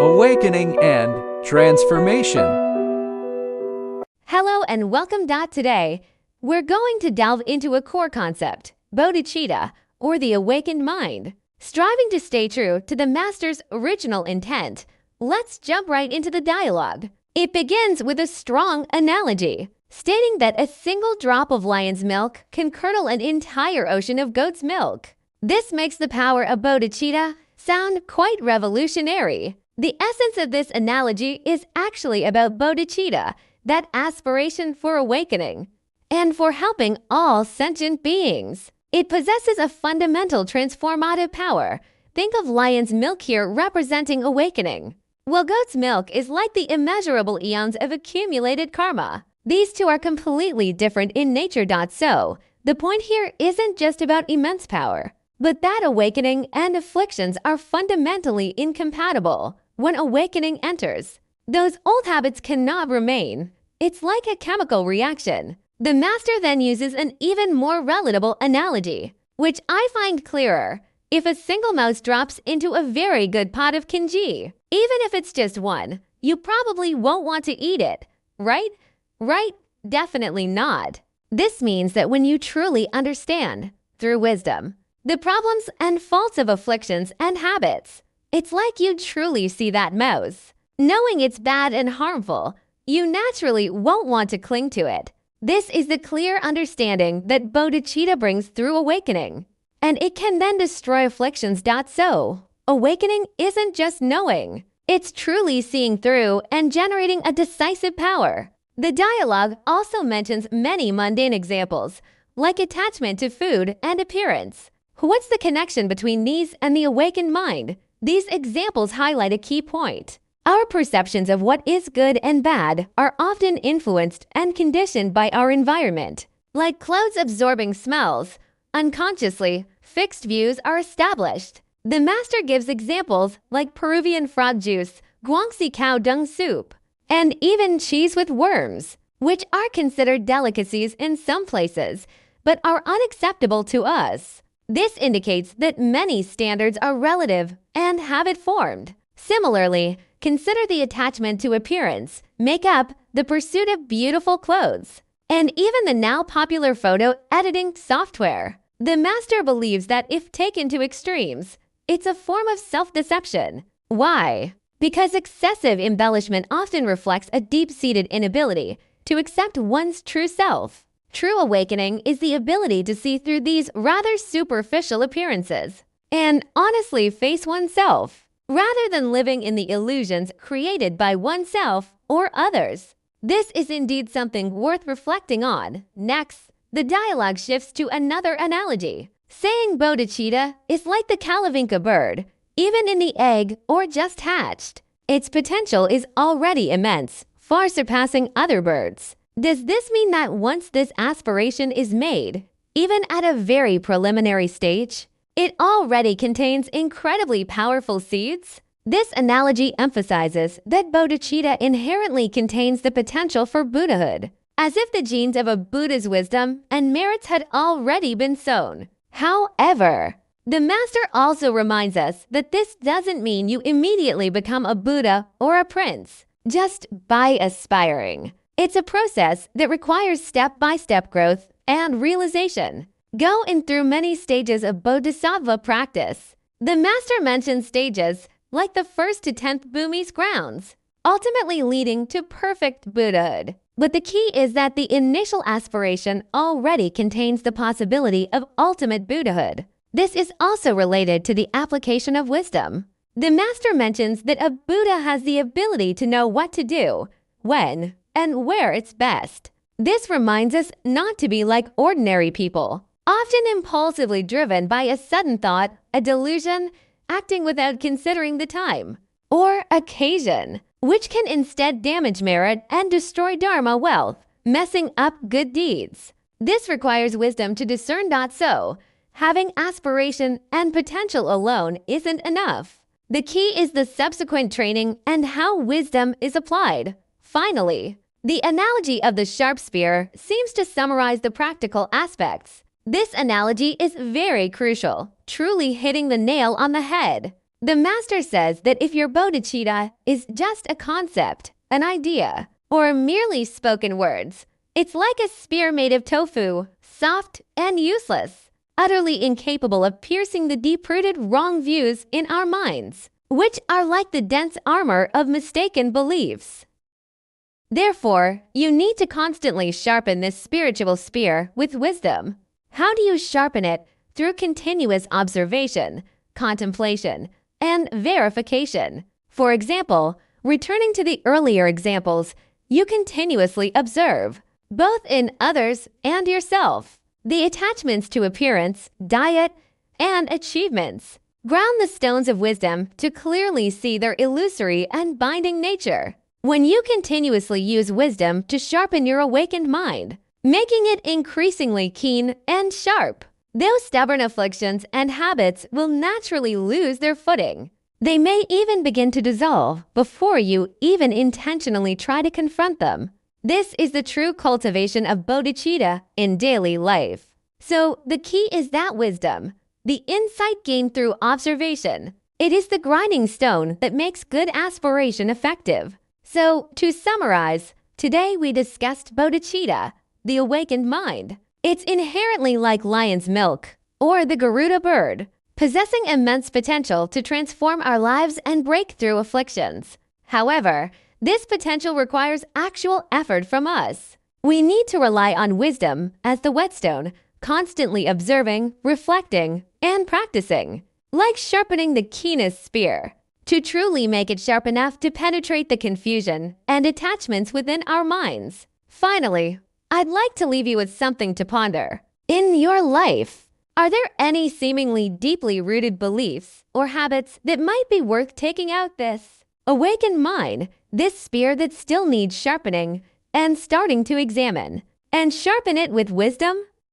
awakening, and transformation. Hello and welcome. Today, we're going to delve into a core concept, bodhicitta, or the awakened mind. Striving to stay true to the master's original intent, let's jump right into the dialogue. It begins with a strong analogy, stating that a single drop of lion's milk can curdle an entire ocean of goat's milk. This makes the power of bodhicitta sound quite revolutionary. The essence of this analogy is actually about bodhicitta, that aspiration for awakening, and for helping all sentient beings. It possesses a fundamental transformative power. Think of lion's milk here representing awakening, while goat's milk is like the immeasurable eons of accumulated karma. These two are completely different in nature. So, the point here isn't just about immense power, but that awakening and afflictions are fundamentally incompatible. When awakening enters, those old habits cannot remain. It's like a chemical reaction. The master then uses an even more relatable analogy, which I find clearer. If a single mouse drops into a very good pot of kinji, even if it's just one, you probably won't want to eat it, right? Right? Definitely not. This means that when you truly understand, through wisdom, the problems and faults of afflictions and habits, it's like you truly see that mouse. Knowing it's bad and harmful, you naturally won't want to cling to it. This is the clear understanding that bodhicitta brings through awakening, and it can then destroy afflictions. So, awakening isn't just knowing, it's truly seeing through and generating a decisive power. The dialogue also mentions many mundane examples, like attachment to food and appearance. What's the connection between these and the awakened mind? These examples highlight a key point. Our perceptions of what is good and bad are often influenced and conditioned by our environment. Like clothes absorbing smells, unconsciously, fixed views are established. The master gives examples like Peruvian frog juice, Guangxi cow dung soup, and even cheese with worms, which are considered delicacies in some places, but are unacceptable to us. This indicates that many standards are relative and habit-formed. Similarly, consider the attachment to appearance, makeup, the pursuit of beautiful clothes, and even the now popular photo editing software. The master believes that if taken to extremes, it's a form of self-deception. Why? Because excessive embellishment often reflects a deep-seated inability to accept one's true self. True awakening is the ability to see through these rather superficial appearances and honestly face oneself, rather than living in the illusions created by oneself or others. This is indeed something worth reflecting on. Next, the dialogue shifts to another analogy, saying bodhicitta is like the kalavinka bird, even in the egg or just hatched. Its potential is already immense, far surpassing other birds. Does this mean that once this aspiration is made, even at a very preliminary stage, it already contains incredibly powerful seeds? This analogy emphasizes that bodhicitta inherently contains the potential for Buddhahood, as if the genes of a Buddha's wisdom and merits had already been sown. However, the master also reminds us that this doesn't mean you immediately become a Buddha or a prince, just by aspiring. It's a process that requires step-by-step growth and realization. Going through many stages of bodhisattva practice. The master mentions stages like the 1st to 10th Bhumi's grounds, ultimately leading to perfect Buddhahood. But the key is that the initial aspiration already contains the possibility of ultimate Buddhahood. This is also related to the application of wisdom. The master mentions that a Buddha has the ability to know what to do, when, and where it's best. This reminds us not to be like ordinary people, often impulsively driven by a sudden thought, a delusion, acting without considering the time or occasion, which can instead damage merit and destroy dharma wealth, messing up good deeds. This requires wisdom to discern. So, having aspiration and potential alone isn't enough. The key is the subsequent training and how wisdom is applied. Finally, the analogy of the sharp spear seems to summarize the practical aspects. This analogy is very crucial, truly hitting the nail on the head. The master says that if your bodhicitta is just a concept, an idea, or merely spoken words, it's like a spear made of tofu, soft and useless, utterly incapable of piercing the deep-rooted wrong views in our minds, which are like the dense armor of mistaken beliefs. Therefore, you need to constantly sharpen this spiritual spear with wisdom. How do you sharpen it? Through continuous observation, contemplation, and verification. For example, returning to the earlier examples, you continuously observe, both in others and yourself, the attachments to appearance, diet, and achievements. Ground the stones of wisdom to clearly see their illusory and binding nature. When you continuously use wisdom to sharpen your awakened mind, making it increasingly keen and sharp, those stubborn afflictions and habits will naturally lose their footing. They may even begin to dissolve before you even intentionally try to confront them. This is the true cultivation of bodhicitta in daily life. So the key is that wisdom, the insight gained through observation. It is the grinding stone that makes good aspiration effective. So, to summarize, today we discussed bodhicitta, the awakened mind. It's inherently like lion's milk, or the Garuda bird, possessing immense potential to transform our lives and break through afflictions. However, this potential requires actual effort from us. We need to rely on wisdom as the whetstone, constantly observing, reflecting, and practicing, like sharpening the keenest spear, to truly make it sharp enough to penetrate the confusion and attachments within our minds. Finally, I'd like to leave you with something to ponder. In your life, are there any seemingly deeply rooted beliefs or habits that might be worth taking out this awakened mind, this spear that still needs sharpening, and starting to examine and sharpen it with wisdom?